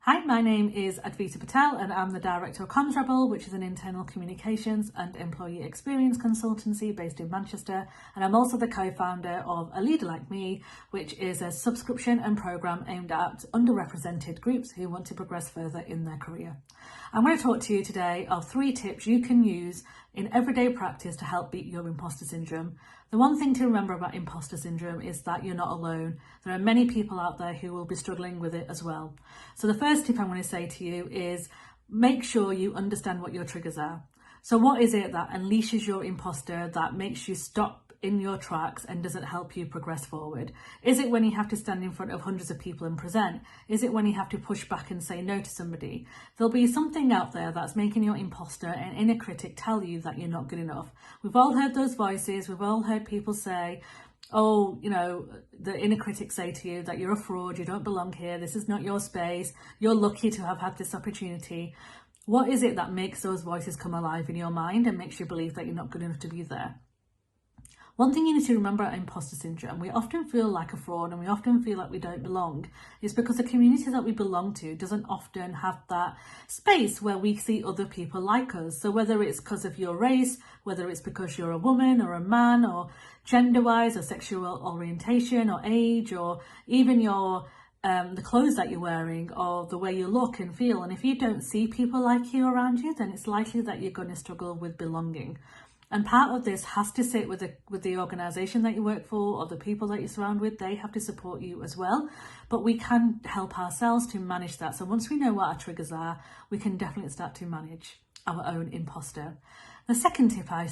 Hi, my name is Advita Patel and I'm the Director of Comms Rebel, which is an internal communications and employee experience consultancy based in Manchester. And I'm also the co-founder of A Leader Like Me, which is a subscription and programme aimed at underrepresented groups who want to progress further in their career. I'm going to talk to you today of 3 tips you can use in everyday practice to help beat your imposter syndrome. The one thing to remember about imposter syndrome is that you're not alone. There are many people out there who will be struggling with it as well. So the first tip I'm going to say to you is make sure you understand what your triggers are. So what is it that unleashes your imposter, that makes you stop in your tracks and doesn't help you progress forward? Is it when you have to stand in front of hundreds of people and present? Is it when you have to push back and say no to somebody? There'll be something out there that's making your imposter and inner critic tell you that you're not good enough. We've all heard those voices. We've all heard people say, oh, you know, the inner critics say to you that you're a fraud, you don't belong here, this is not your space, you're lucky to have had this opportunity. What is it that makes those voices come alive in your mind and makes you believe that you're not good enough to be there? One thing you need to remember about imposter syndrome, we often feel like a fraud and we often feel like we don't belong. It's because the community that we belong to doesn't often have that space where we see other people like us. So whether it's because of your race, whether it's because you're a woman or a man, or gender-wise or sexual orientation or age, or even your the clothes that you're wearing or the way you look and feel. And if you don't see people like you around you, then it's likely that you're going to struggle with belonging. And part of this has to sit with the organisation that you work for or the people that you surround with. They have to support you as well. But we can help ourselves to manage that. So once we know what our triggers are, we can definitely start to manage our own imposter. The second tip I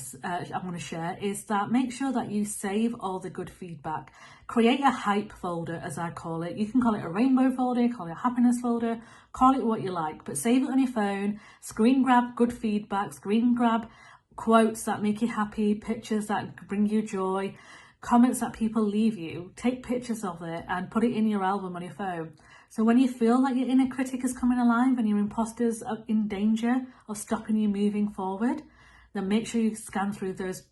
want to share is that make sure that you save all the good feedback. Create a hype folder, as I call it. You can call it a rainbow folder, call it a happiness folder, call it what you like, but save it on your phone, screen grab good feedback, screen grab quotes that make you happy, pictures that bring you joy, comments that people leave you. Take pictures of it and put it in your album on your phone. So when you feel like your inner critic is coming alive and your imposters are in danger of stopping you moving forward, then make sure you scan through those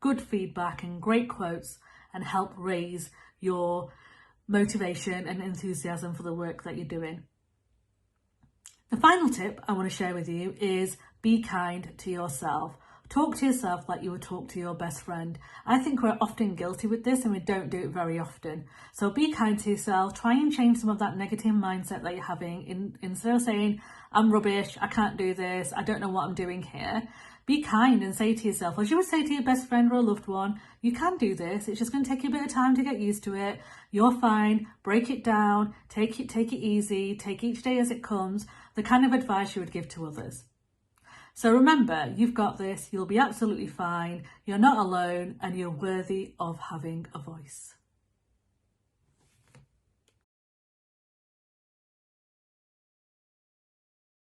good feedback and great quotes and help raise your motivation and enthusiasm for the work that you're doing. The final tip I want to share with you is be kind to yourself. Talk to yourself like you would talk to your best friend. I think we're often guilty with this and we don't do it very often. So be kind to yourself. Try and change some of that negative mindset that you're having. Instead of saying, I'm rubbish, I can't do this, I don't know what I'm doing here. Be kind and say to yourself, as you would say to your best friend or a loved one, you can do this. It's just going to take you a bit of time to get used to it. You're fine. Break it down. Take it easy. Take each day as it comes. The kind of advice you would give to others. So remember, you've got this, you'll be absolutely fine, you're not alone, and you're worthy of having a voice.